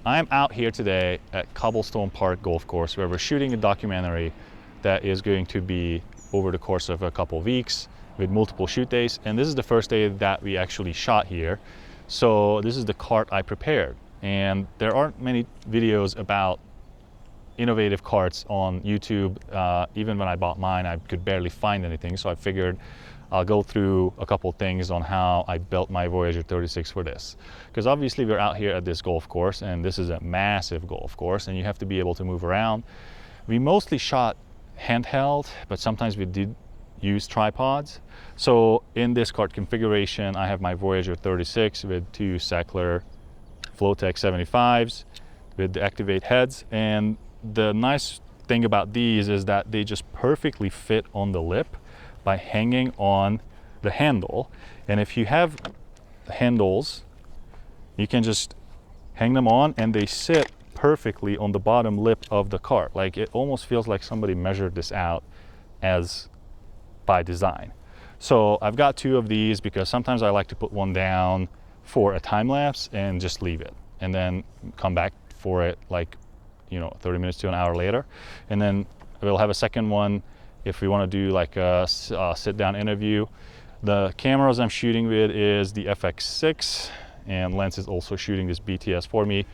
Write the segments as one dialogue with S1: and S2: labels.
S1: I'm out here today at Cobblestone Park Golf Course where we're shooting a documentary that is going to be over the course of a couple of weeks with multiple shoot days. And this is the first day that we actually shot here. So this is the cart I prepared. And there aren't many videos about innovative carts on YouTube. Even when I bought mine, I could barely find anything. So I figured I'll go through a couple things on how I built my Voyager 36 for this. Because obviously we're out here at this golf course, and this is a massive golf course, and you have to be able to move around. We mostly shot handheld, but sometimes we did use tripods. So in this cart configuration, I have my Voyager 36 with two Sackler Flowtech 75s with the Activate heads. And the nice thing about these is that they just perfectly fit on the lip by hanging on the handle. And if you have handles, you can just hang them on and they sit perfectly on the bottom lip of the cart. Like, it almost feels like somebody measured this out as by design. So I've got two of these because sometimes I like to put one down for a time lapse and just leave it and then come back for it, like, 30 minutes to an hour later. And then we'll have a second one if we want to do like a sit-down interview. The cameras I'm shooting with is the FX6, and Lens is also shooting this BTS for me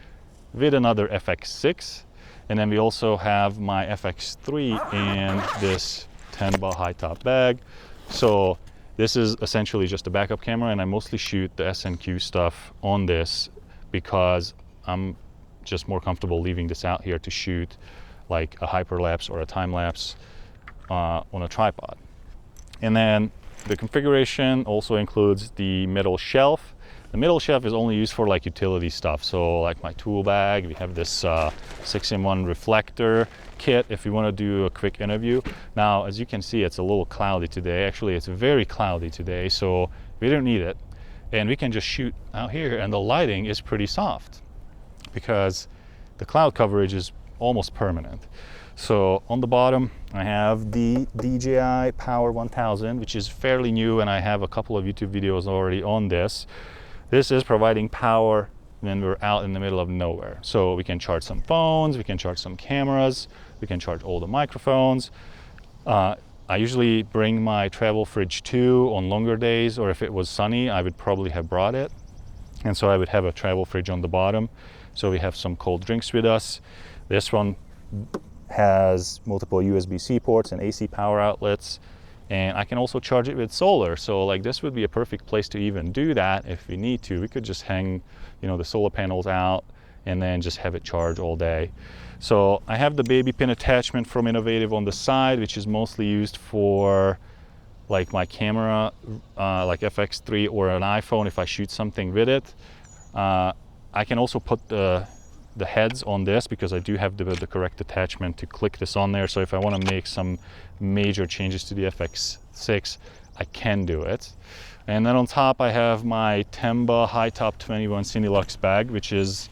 S1: with another FX6. And then we also have my FX3 in this Tenba high top bag. So this is essentially just a backup camera, and I mostly shoot the SNQ stuff on this because I'm just more comfortable leaving this out here to shoot like a hyperlapse or a time lapse on a tripod. And then the configuration also includes the middle shelf. The middle shelf is only used for like utility stuff. So like my tool bag, we have this 6-in-1 reflector kit if you want to do a quick interview. Now, as you can see, it's a little cloudy today. Actually, it's very cloudy today, so we don't need it. And we can just shoot out here, and the lighting is pretty soft because the cloud coverage is almost permanent. So on the bottom, I have the DJI Power 1000, which is fairly new, and I have a couple of YouTube videos already on this. This is providing power when we're out in the middle of nowhere. So we can charge some phones, we can charge some cameras, we can charge all the microphones. I usually bring my travel fridge too on longer days, or if it was sunny, I would probably have brought it. And so I would have a travel fridge on the bottom. So we have some cold drinks with us. This one has multiple USB-C ports and AC power outlets, and I can also charge it with solar. So like, this would be a perfect place to even do that if we need to. We could just hang, the solar panels out and then just have it charge all day. So I have the baby pin attachment from Inovativ on the side, which is mostly used for like my camera, like FX3 or an iPhone if I shoot something with it. I can also put the heads on this because I do have the correct attachment to click this on there. So if I want to make some major changes to the FX6, I can do it. And then on top, I have my Tenba High Top 21 Cinelux bag, which is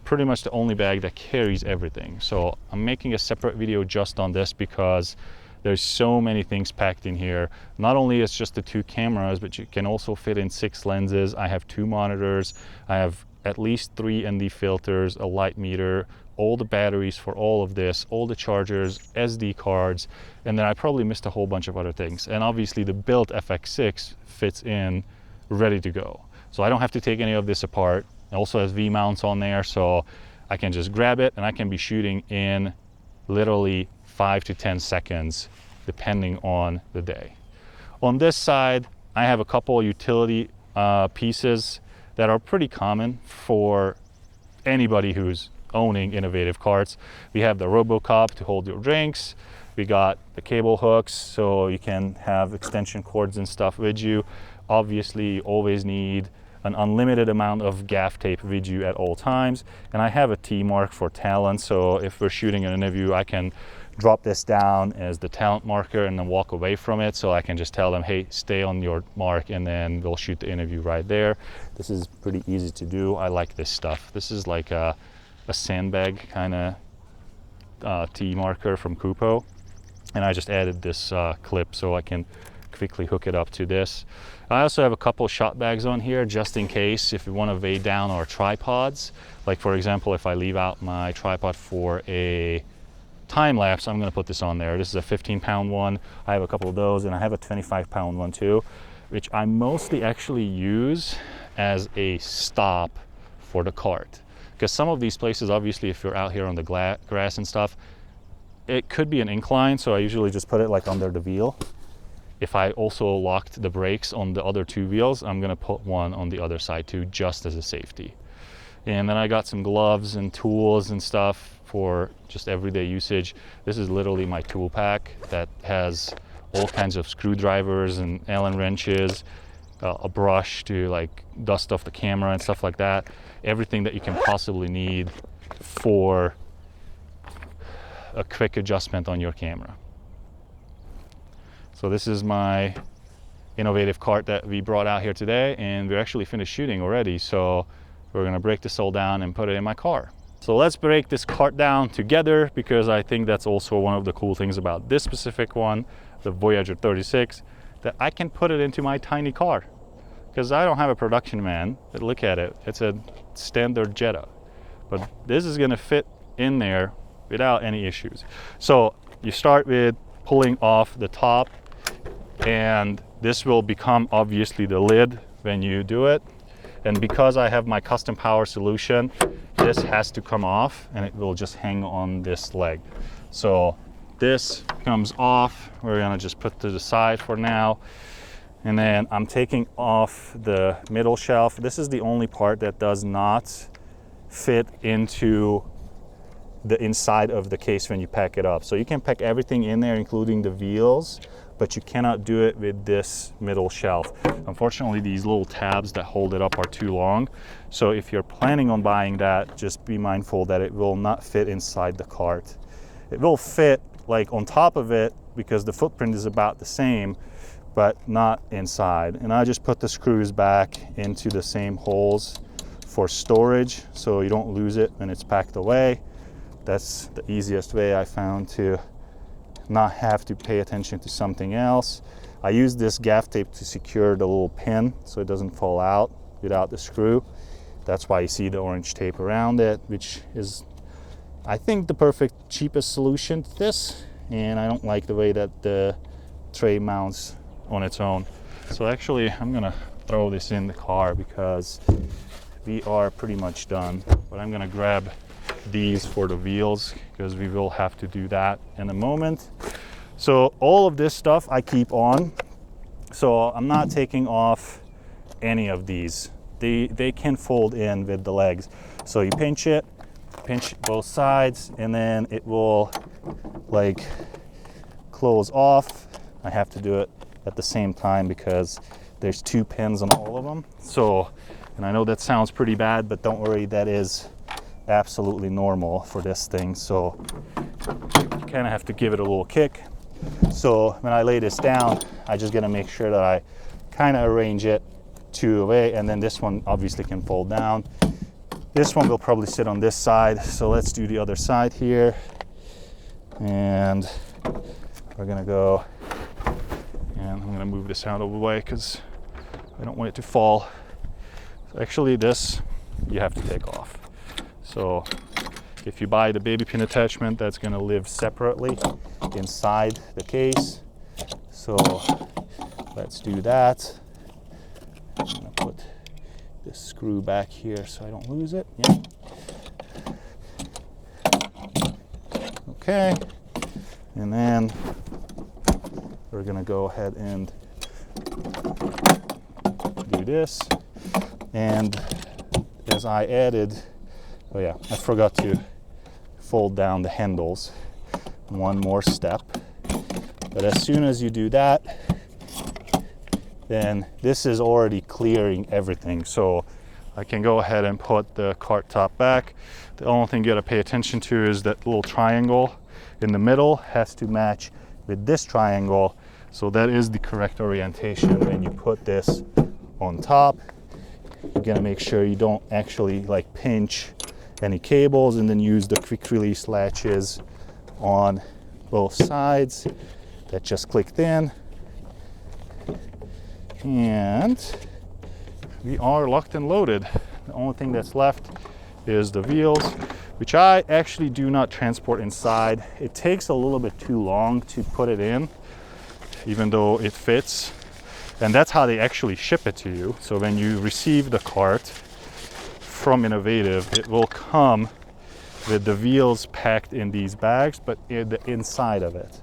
S1: pretty much the only bag that carries everything. So I'm making a separate video just on this because there's so many things packed in here. Not only is just the two cameras, but you can also fit in 6 lenses. I have 2 monitors. I have at least 3 ND filters, a light meter, all the batteries for all of this, all the chargers, SD cards, and then I probably missed a whole bunch of other things. And obviously the built FX6 fits in ready to go. So I don't have to take any of this apart. It also has V-mounts on there, so I can just grab it and I can be shooting in literally 5 to 10 seconds, depending on the day. On this side, I have a couple of utility pieces that are pretty common for anybody who's owning innovative carts. We have the RoboCop to hold your drinks. We got the cable hooks, so you can have extension cords and stuff with you. Obviously, you always need an unlimited amount of gaff tape with you at all times. And I have a T mark for talent, so if we're shooting an interview, I can drop this down as the talent marker and then walk away from it. So I can just tell them, hey, stay on your mark, and then we'll shoot the interview right there. This is pretty easy to do. I like this stuff. This is like a sandbag kind of T marker from Kupo. And I just added this clip so I can quickly hook it up to this. I also have a couple shot bags on here just in case if you want to weigh down our tripods. Like for example, if I leave out my tripod for a time lapse, I'm going to put this on there. This is a 15-pound one. I have a couple of those, and I have a 25-pound one too, which I mostly actually use as a stop for the cart. Because some of these places, obviously if you're out here on the grass and stuff, it could be an incline, so I usually just put it like under the wheel. If I also locked the brakes on the other two wheels, I'm gonna put one on the other side too, just as a safety. And then I got some gloves and tools and stuff for just everyday usage. This is literally my tool pack that has all kinds of screwdrivers and Allen wrenches, a brush to like dust off the camera and stuff like that. Everything that you can possibly need for a quick adjustment on your camera. So this is my Inovativ cart that we brought out here today, and we're actually finished shooting already. So we're gonna break this all down and put it in my car. So let's break this cart down together, because I think that's also one of the cool things about this specific one, the Voyager 36, that I can put it into my tiny car. Because I don't have a production van, but look at it, it's a standard Jetta. But this is gonna fit in there without any issues. So you start with pulling off the top, and this will become obviously the lid when you do it. And because I have my custom power solution, this has to come off and it will just hang on this leg. So this comes off, we're gonna just put to the side for now. And then I'm taking off the middle shelf. This is the only part that does not fit into the inside of the case when you pack it up. So you can pack everything in there, including the wheels, but you cannot do it with this middle shelf. Unfortunately, these little tabs that hold it up are too long. So if you're planning on buying that, just be mindful that it will not fit inside the cart. It will fit like on top of it because the footprint is about the same, but not inside. And I just put the screws back into the same holes for storage so you don't lose it when it's packed away. That's the easiest way I found to not have to pay attention to something else. I use this gaff tape to secure the little pin so it doesn't fall out without the screw. That's why you see the orange tape around it, which is, I think, the perfect cheapest solution to this. And I don't like the way that the tray mounts on its own. So actually, I'm gonna throw this in the car because we are pretty much done. But I'm gonna grab these for the wheels because we will have to do that in a moment. So all of this stuff I keep on. So I'm not taking off any of these. They can fold in with the legs. So you pinch both sides, and then it will like close off. I have to do it at the same time because there's 2 pins on all of them. So, and I know that sounds pretty bad, but don't worry, that is absolutely normal for this thing. So you kind of have to give it a little kick. So when I lay this down, I just gotta make sure that I kind of arrange it 2 away, and then this one obviously can fold down. This one will probably sit on this side. So let's do the other side here. And we're gonna go, and I'm gonna move this out of the way because I don't want it to fall. So actually this you have to take off. So if you buy the baby pin attachment, that's gonna live separately inside the case. So let's do that. I'm gonna put this screw back here so I don't lose it. Yeah. Okay. And then we're gonna go ahead and do this. And as I added, oh yeah, I forgot to fold down the handles. One more step. But as soon as you do that, then this is already clearing everything. So I can go ahead and put the cart top back. The only thing you gotta pay attention to is that little triangle in the middle has to match with this triangle. So that is the correct orientation when you put this on top. You're gonna make sure you don't actually like pinch any cables, and then use the quick release latches on both sides that just clicked in. And we are locked and loaded. The only thing that's left is the wheels, which I actually do not transport inside. It takes a little bit too long to put it in, even though it fits. And that's how they actually ship it to you. So when you receive the cart from Inovativ, it will come with the wheels packed in these bags, but in the inside of it.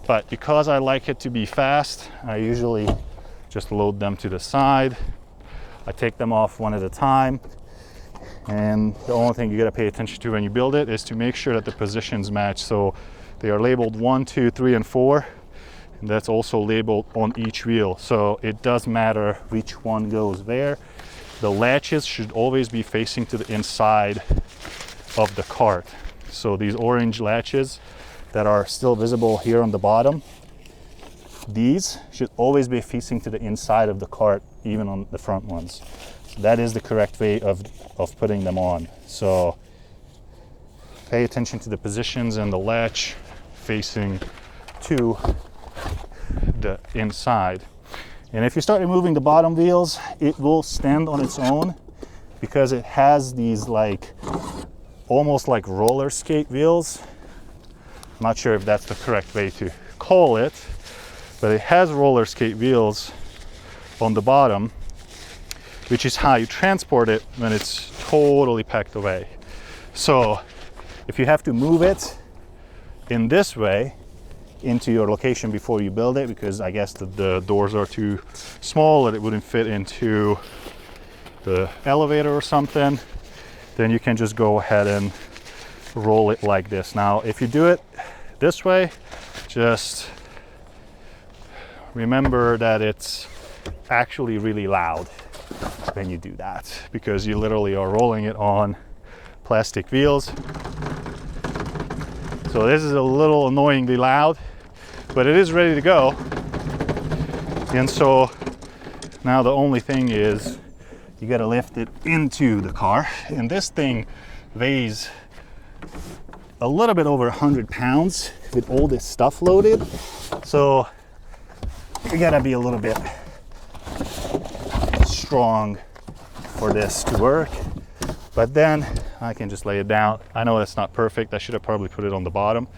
S1: But because I like it to be fast, I usually just load them to the side. I take them off one at a time. And the only thing you gotta pay attention to when you build it is to make sure that the positions match. So they are labeled 1, 2, 3, and 4. And that's also labeled on each wheel. So it does matter which one goes where. The latches should always be facing to the inside of the cart. So these orange latches that are still visible here on the bottom, these should always be facing to the inside of the cart, even on the front ones. So that is the correct way of putting them on. So pay attention to the positions and the latch facing to the inside. And if you start removing the bottom wheels, it will stand on its own because it has these like almost like roller skate wheels. I'm not sure if that's the correct way to call it, but it has roller skate wheels on the bottom, which is how you transport it when it's totally packed away. So if you have to move it in this way into your location before you build it, because I guess the doors are too small and it wouldn't fit into the elevator or something, then you can just go ahead and roll it like this. Now, if you do it this way, just remember that it's actually really loud when you do that, because you literally are rolling it on plastic wheels. So this is a little annoyingly loud, but it is ready to go. And so now the only thing is you got to lift it into the car. And this thing weighs a little bit over 100 pounds with all this stuff loaded. So you got to be a little bit strong for this to work. But then I can just lay it down. I know that's not perfect. I should have probably put it on the bottom,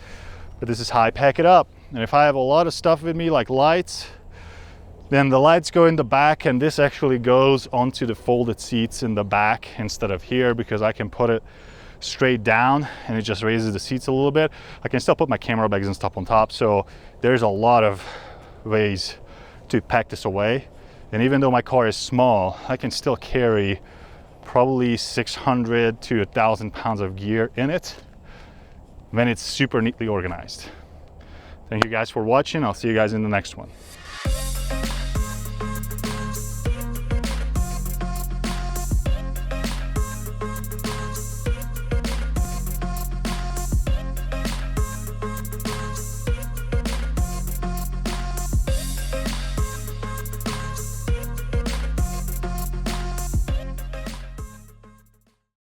S1: but this is how I pack it up. And if I have a lot of stuff with me, like lights, then the lights go in the back, and this actually goes onto the folded seats in the back instead of here, because I can put it straight down and it just raises the seats a little bit. I can still put my camera bags and stuff on top. So there's a lot of ways to pack this away. And even though my car is small, I can still carry probably 600 to 1,000 pounds of gear in it when it's super neatly organized. Thank you guys for watching. I'll see you guys in the next one.